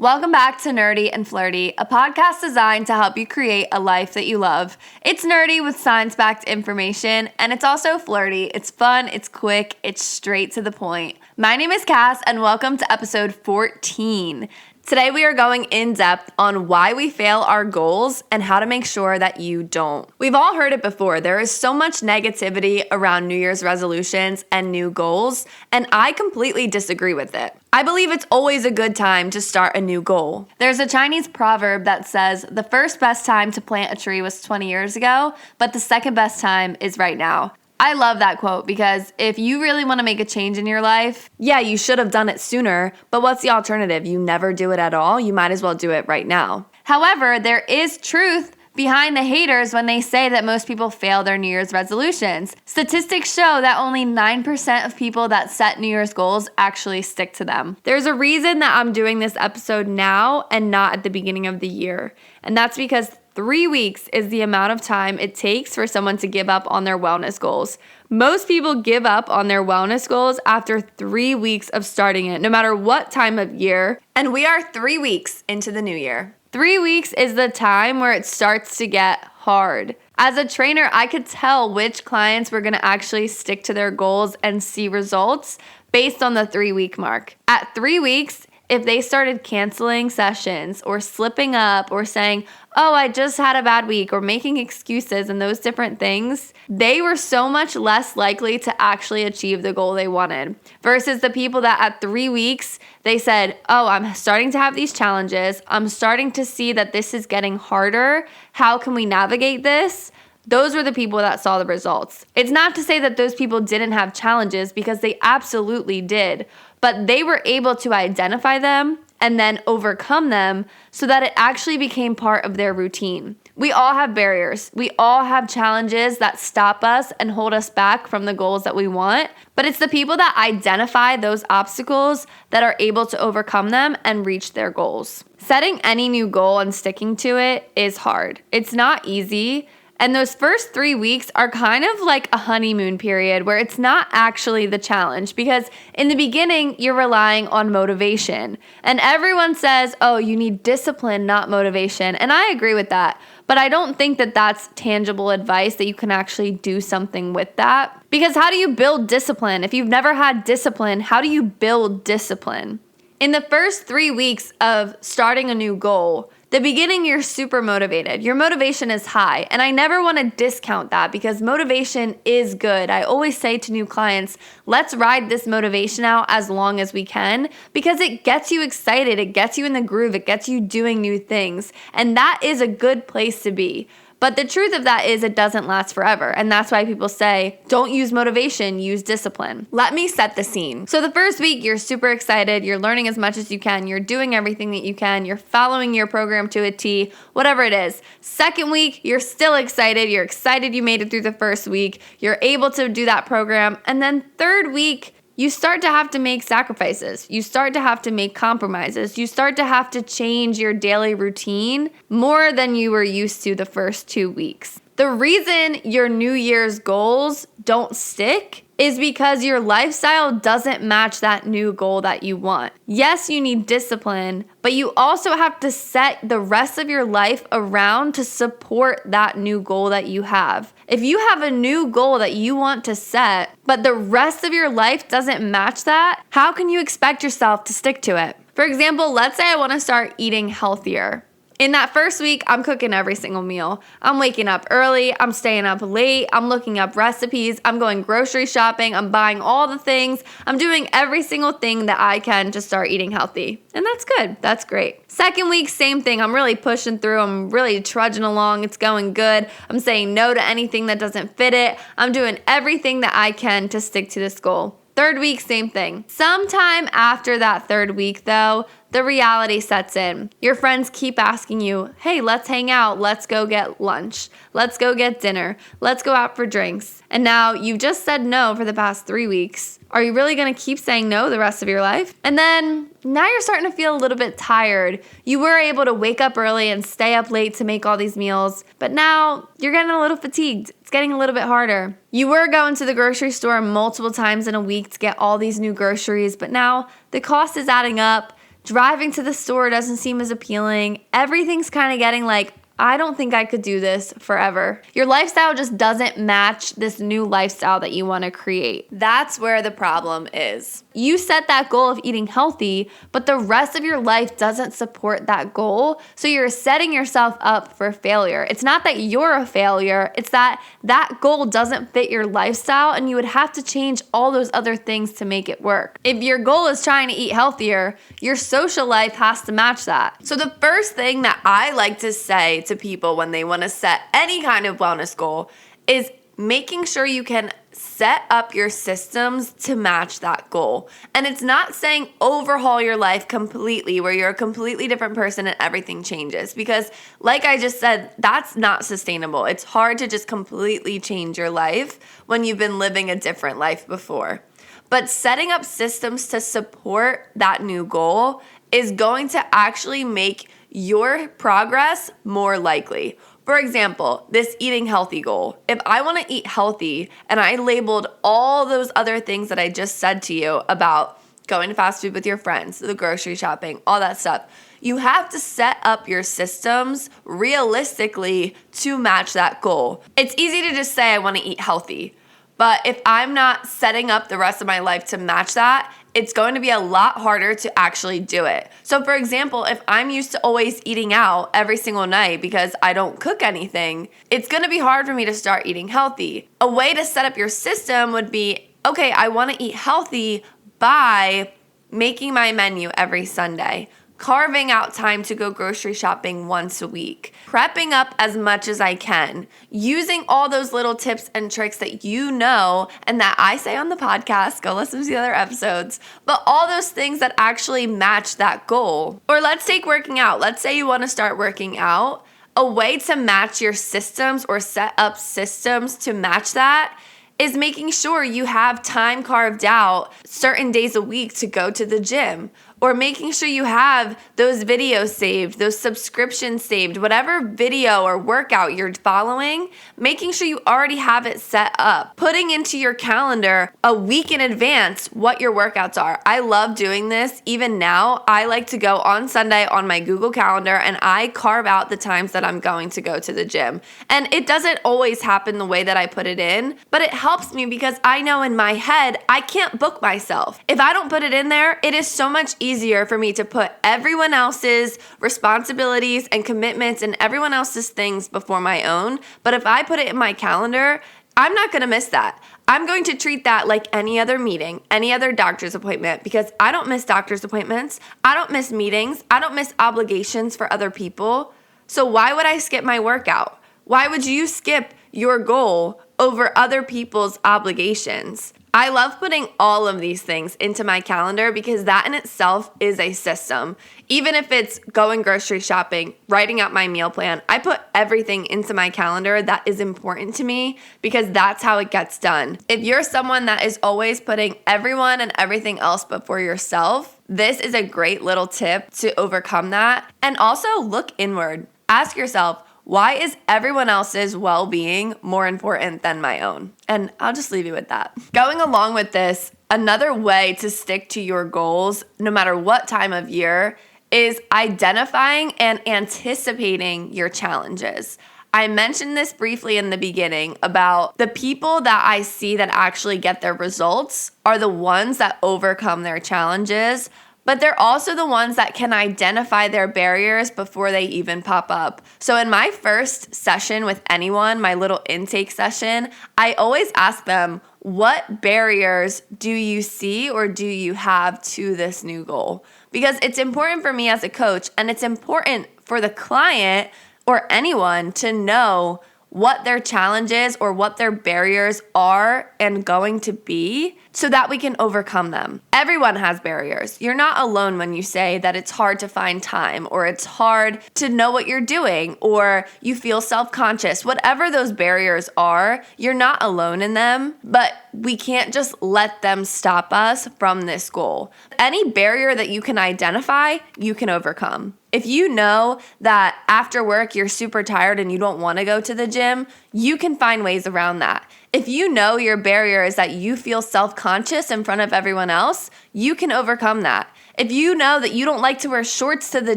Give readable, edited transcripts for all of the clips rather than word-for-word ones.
Welcome back to Nerdy and Flirty, a podcast designed to help you create a life that you love. It's nerdy with science-backed information, and it's also flirty. It's fun, it's quick, it's straight to the point. My name is Cass, and welcome to episode 14. Today we are going in depth on why we fail our goals and how to make sure that you don't. We've all heard it before. There is so much negativity around New Year's resolutions and new goals, and I completely disagree with it. I believe it's always a good time to start a new goal. There's a Chinese proverb that says, the first best time to plant a tree was 20 years ago, but the second best time is right now. I love that quote because if you really want to make a change in your life, yeah, you should have done it sooner, but what's the alternative? You never do it at all? You might as well do it right now. However, there is truth behind the haters when they say that most people fail their New Year's resolutions. Statistics show that only 9% of people that set New Year's goals actually stick to them. There's a reason that I'm doing this episode now and not at the beginning of the year, and that's because 3 weeks is the amount of time it takes for someone to give up on their wellness goals. Most people give up on their wellness goals after 3 weeks of starting it, no matter what time of year. And we are 3 weeks into the new year. 3 weeks is the time where it starts to get hard. As a trainer, I could tell which clients were going to actually stick to their goals and see results based on the 3-week mark. At 3 weeks, if they started canceling sessions or slipping up or saying, oh, I just had a bad week, or making excuses and those different things, they were so much less likely to actually achieve the goal they wanted versus the people that at 3 weeks, they said, oh, I'm starting to have these challenges. I'm starting to see that this is getting harder. How can we navigate this? Those were the people that saw the results. It's not to say that those people didn't have challenges because they absolutely did, but they were able to identify them and then overcome them so that it actually became part of their routine. We all have barriers. We all have challenges that stop us and hold us back from the goals that we want, but it's the people that identify those obstacles that are able to overcome them and reach their goals. Setting any new goal and sticking to it is hard. It's not easy. And those first 3 weeks are kind of like a honeymoon period where it's not actually the challenge because in the beginning, you're relying on motivation. And everyone says, oh, you need discipline, not motivation. And I agree with that. But I don't think that that's tangible advice that you can actually do something with that. Because how do you build discipline? If you've never had discipline, how do you build discipline? In the first 3 weeks of starting a new goal, the beginning, you're super motivated. Your motivation is high. And I never want to discount that because motivation is good. I always say to new clients, let's ride this motivation out as long as we can because it gets you excited. It gets you in the groove. It gets you doing new things. And that is a good place to be. But the truth of that is it doesn't last forever. And that's why people say, don't use motivation, use discipline. Let me set the scene. So the first week, you're super excited. You're learning as much as you can. You're doing everything that you can. You're following your program to a T, whatever it is. Second week, you're still excited. You're excited you made it through the first week. You're able to do that program. And then third week, you start to have to make sacrifices. You start to have to make compromises. You start to have to change your daily routine more than you were used to the first 2 weeks. The reason your New Year's goals don't stick is because your lifestyle doesn't match that new goal that you want. Yes, you need discipline, but you also have to set the rest of your life around to support that new goal that you have. If you have a new goal that you want to set, but the rest of your life doesn't match that, how can you expect yourself to stick to it? For example, let's say I want to start eating healthier. In that first week, I'm cooking every single meal. I'm waking up early, I'm staying up late, I'm looking up recipes, I'm going grocery shopping, I'm buying all the things, I'm doing every single thing that I can to start eating healthy. And that's good, that's great. Second week, same thing. I'm really pushing through, I'm really trudging along, it's going good. I'm saying no to anything that doesn't fit it. I'm doing everything that I can to stick to this goal. Third week, same thing. Sometime after that third week though, the reality sets in. Your friends keep asking you, hey, let's hang out. Let's go get lunch. Let's go get dinner. Let's go out for drinks. And now you've just said no for the past 3 weeks. Are you really going to keep saying no the rest of your life? And then now you're starting to feel a little bit tired. You were able to wake up early and stay up late to make all these meals, but now you're getting a little fatigued. It's getting a little bit harder. You were going to the grocery store multiple times in a week to get all these new groceries, but now the cost is adding up. Driving to the store doesn't seem as appealing. Everything's kind of getting like, I don't think I could do this forever. Your lifestyle just doesn't match this new lifestyle that you want to create. That's where the problem is. You set that goal of eating healthy, but the rest of your life doesn't support that goal. So you're setting yourself up for failure. It's not that you're a failure. It's that that goal doesn't fit your lifestyle and you would have to change all those other things to make it work. If your goal is trying to eat healthier, your social life has to match that. So the first thing that I like to say to people when they want to set any kind of wellness goal is making sure you can set up your systems to match that goal. And it's not saying overhaul your life completely where you're a completely different person and everything changes, because like I just said, that's not sustainable. It's hard to just completely change your life when you've been living a different life before. But setting up systems to support that new goal is going to actually make your progress more likely. For example, this eating healthy goal. If I want to eat healthy and I labeled all those other things that I just said to you about going to fast food with your friends, the grocery shopping, all that stuff, you have to set up your systems realistically to match that goal. It's easy to just say I want to eat healthy, but if I'm not setting up the rest of my life to match that, it's going to be a lot harder to actually do it. So for example, if I'm used to always eating out every single night because I don't cook anything, it's going to be hard for me to start eating healthy. A way to set up your system would be, okay, I want to eat healthy by making my menu every Sunday, carving out time to go grocery shopping once a week, prepping up as much as I can, using all those little tips and tricks that you know and that I say on the podcast, go listen to the other episodes, but all those things that actually match that goal. Or let's take working out. Let's say you want to start working out. A way to match your systems or set up systems to match that is making sure you have time carved out certain days a week to go to the gym, or making sure you have those videos saved, those subscriptions saved, whatever video or workout you're following, making sure you already have it set up, putting into your calendar a week in advance what your workouts are. I love doing this. Even now, I like to go on Sunday on my Google Calendar and I carve out the times that I'm going to go to the gym. And it doesn't always happen the way that I put it in, but it helps me because I know in my head, I can't book myself. If I don't put it in there, it is so much easier for me to put everyone else's responsibilities and commitments and everyone else's things before my own. But if I put it in my calendar, I'm not going to miss that. I'm going to treat that like any other meeting, any other doctor's appointment, because I don't miss doctor's appointments. I don't miss meetings. I don't miss obligations for other people. So why would I skip my workout? Why would you skip your goal over other people's obligations? I love putting all of these things into my calendar because that in itself is a system. Even if it's going grocery shopping, writing out my meal plan, I put everything into my calendar that is important to me because that's how it gets done. If you're someone that is always putting everyone and everything else before yourself, this is a great little tip to overcome that. And also look inward. Ask yourself, why is everyone else's well-being more important than my own? And I'll just leave you with that. Going along with this, another way to stick to your goals, no matter what time of year, is identifying and anticipating your challenges. I mentioned this briefly in the beginning about the people that I see that actually get their results are the ones that overcome their challenges, but they're also the ones that can identify their barriers before they even pop up. So in my first session with anyone, my little intake session, I always ask them, what barriers do you see or do you have to this new goal? Because it's important for me as a coach, and it's important for the client or anyone to know what their challenges or what their barriers are and going to be so that we can overcome them. Everyone has barriers. You're not alone when you say that it's hard to find time or it's hard to know what you're doing or you feel self-conscious. Whatever those barriers are, you're not alone in them, but we can't just let them stop us from this goal. Any barrier that you can identify, you can overcome. If you know that after work you're super tired and you don't want to go to the gym, you can find ways around that. If you know your barrier is that you feel self-conscious self-conscious in front of everyone else, you can overcome that. If you know that you don't like to wear shorts to the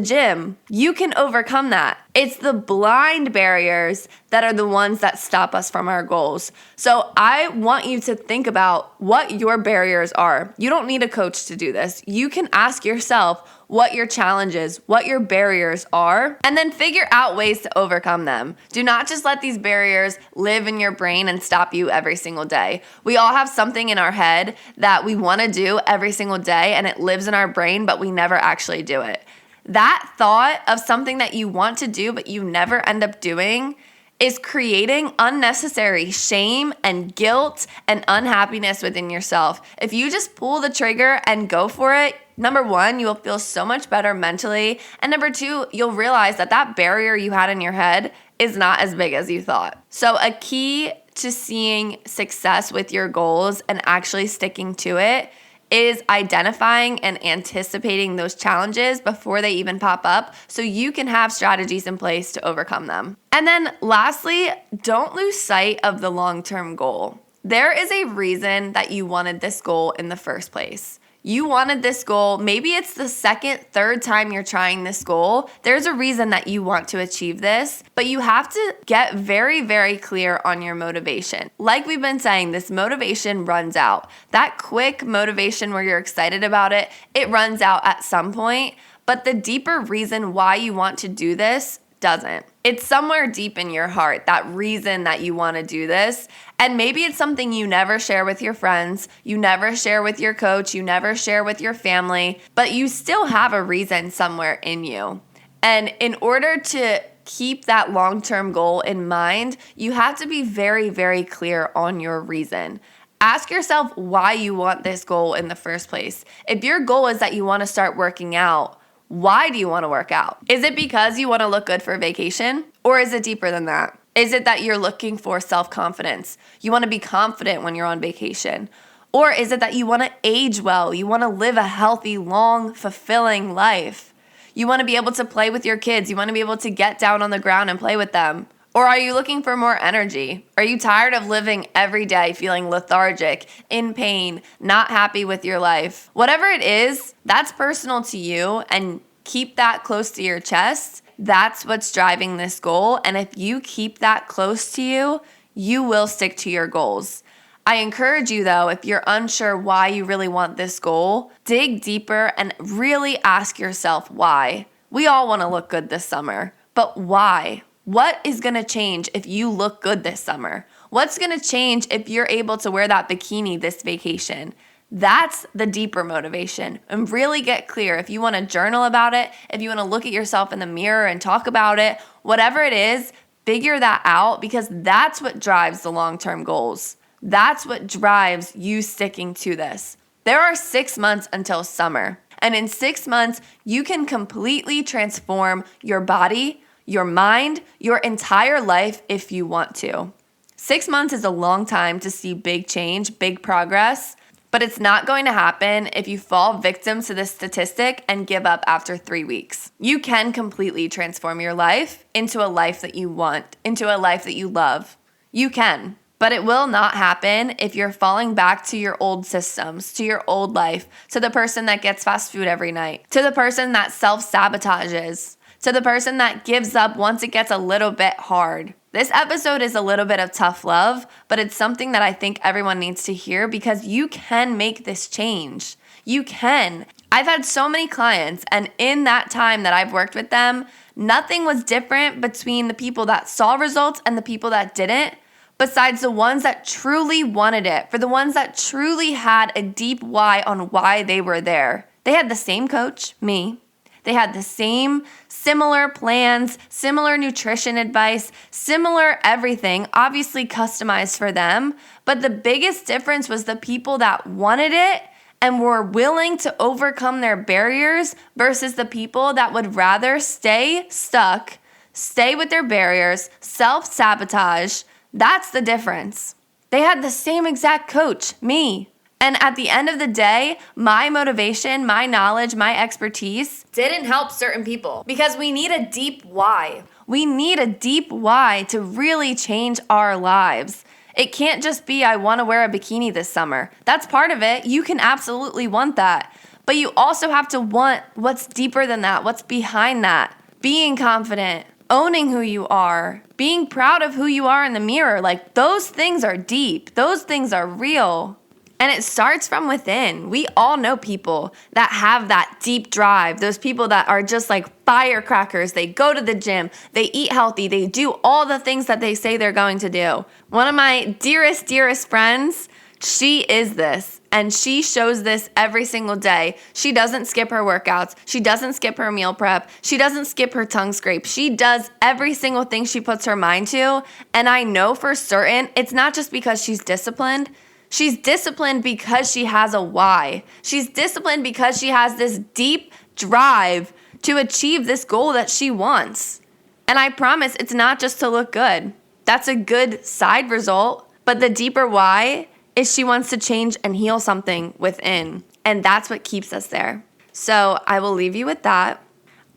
gym, you can overcome that. It's the blind barriers that are the ones that stop us from our goals. So I want you to think about what your barriers are. You don't need a coach to do this. You can ask yourself what your challenges, what your barriers are, and then figure out ways to overcome them. Do not just let these barriers live in your brain and stop you every single day. We all have something in our head that we want to do every single day, and it lives in our brain, but we never actually do it. That thought of something that you want to do, but you never end up doing, is creating unnecessary shame and guilt and unhappiness within yourself. If you just pull the trigger and go for it, number one, you will feel so much better mentally. And number two, you'll realize that that barrier you had in your head is not as big as you thought. So a key to seeing success with your goals and actually sticking to it is identifying and anticipating those challenges before they even pop up so you can have strategies in place to overcome them. And then lastly, don't lose sight of the long-term goal. There is a reason that you wanted this goal in the first place. You wanted this goal, maybe it's the second, third time you're trying this goal. There's a reason that you want to achieve this, but you have to get very, very clear on your motivation. Like we've been saying, this motivation runs out. That quick motivation where you're excited about it, it runs out at some point, but the deeper reason why you want to do this doesn't. It's somewhere deep in your heart, that reason that you want to do this. And maybe it's something you never share with your friends, you never share with your coach, you never share with your family, but you still have a reason somewhere in you. And in order to keep that long-term goal in mind, you have to be very, very clear on your reason. Ask yourself why you want this goal in the first place. If your goal is that you want to start working out, why do you want to work out? Is it because you want to look good for vacation? Or is it deeper than that? Is it that you're looking for self-confidence? You want to be confident when you're on vacation? Or is it that you want to age well? You want to live a healthy, long, fulfilling life? You want to be able to play with your kids? You want to be able to get down on the ground and play with them? Or are you looking for more energy? Are you tired of living every day feeling lethargic, in pain, not happy with your life? Whatever it is, that's personal to you, and keep that close to your chest. That's what's driving this goal. And if you keep that close to you, you will stick to your goals. I encourage you though, if you're unsure why you really want this goal, dig deeper and really ask yourself why. We all want to look good this summer, but why? What is going to change if you look good this summer? What's going to change if you're able to wear that bikini this vacation? That's the deeper motivation. And really get clear. If you want to journal about it, if you want to look at yourself in the mirror and talk about it, whatever it is, figure that out, because that's what drives the long-term goals. That's what drives you sticking to this. There are 6 months until summer. And in 6 months, you can completely transform your body, your mind, your entire life if you want to. 6 months is a long time to see big change, big progress, but it's not going to happen if you fall victim to this statistic and give up after 3 weeks. You can completely transform your life into a life that you want, into a life that you love. You can, but it will not happen if you're falling back to your old systems, to your old life, to the person that gets fast food every night, to the person that self-sabotages, to the person that gives up once it gets a little bit hard. This episode is a little bit of tough love, but it's something that I think everyone needs to hear, because you can make this change. You can. I've had so many clients, and in that time that I've worked with them, nothing was different between the people that saw results and the people that didn't, besides the ones that truly wanted it, for the ones that truly had a deep why on why they were there. They had the same coach, me. They had the same similar plans, similar nutrition advice, similar everything, obviously customized for them. But the biggest difference was the people that wanted it and were willing to overcome their barriers versus the people that would rather stay stuck, stay with their barriers, self-sabotage. That's the difference. They had the same exact coach, me. And at the end of the day, my motivation, my knowledge, my expertise didn't help certain people, because we need a deep why. We need a deep why to really change our lives. It can't just be, I want to wear a bikini this summer. That's part of it. You can absolutely want that. But you also have to want what's deeper than that, what's behind that. Being confident, owning who you are, being proud of who you are in the mirror. Like, those things are deep. Those things are real. And it starts from within. We all know people that have that deep drive, those people that are just like firecrackers. They go to the gym, they eat healthy, they do all the things that they say they're going to do. One of my dearest friends, she is this, and she shows this every single day. She doesn't skip her workouts. She doesn't skip her meal prep. She doesn't skip her tongue scrape. She does every single thing she puts her mind to. And I know for certain it's not just because she's disciplined. She's disciplined because she has a why. She's disciplined because she has this deep drive to achieve this goal that she wants. And I promise it's not just to look good. That's a good side result. But the deeper why is she wants to change and heal something within. And that's what keeps us there. So I will leave you with that.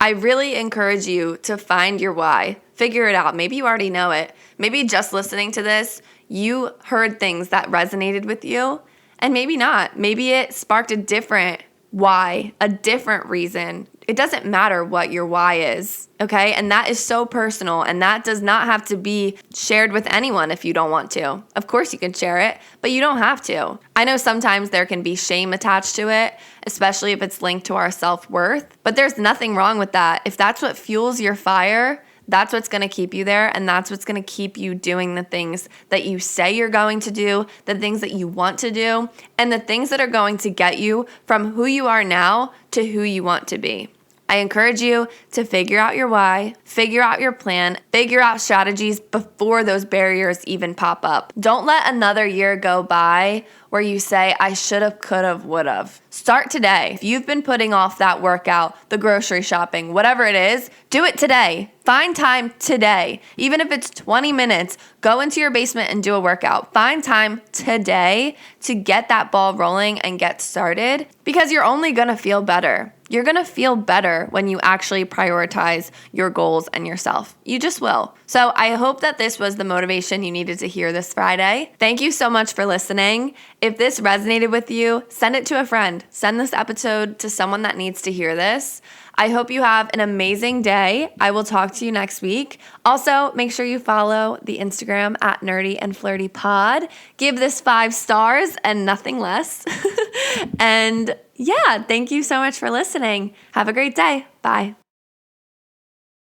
I really encourage you to find your why. Figure it out. Maybe you already know it. Maybe just listening to this, you heard things that resonated with you, and maybe not. Maybe it sparked a different why, a different reason. It doesn't matter what your why is, okay? And that is so personal, and that does not have to be shared with anyone if you don't want to. Of course you can share it, but you don't have to. I know sometimes there can be shame attached to it, especially if it's linked to our self-worth, but there's nothing wrong with that. If that's what fuels your fire, that's what's going to keep you there, and that's what's going to keep you doing the things that you say you're going to do, the things that you want to do, and the things that are going to get you from who you are now to who you want to be. I encourage you to figure out your why, figure out your plan, figure out strategies before those barriers even pop up. Don't let another year go by where you say, I should have, could have, would have. Start today. If you've been putting off that workout, the grocery shopping, whatever it is, do it today. Find time today. Even if it's 20 minutes, go into your basement and do a workout. Find time today to get that ball rolling and get started, because you're only going to feel better. You're going to feel better when you actually prioritize your goals and yourself. You just will. So I hope that this was the motivation you needed to hear this Friday. Thank you so much for listening. If this resonated with you, send it to a friend. Send this episode to someone that needs to hear this. I hope you have an amazing day. I will talk to you next week. Also, make sure you follow the Instagram at Nerdy and Flirty Pod. Give this 5 stars and nothing less. And yeah, thank you so much for listening. Have a great day. Bye.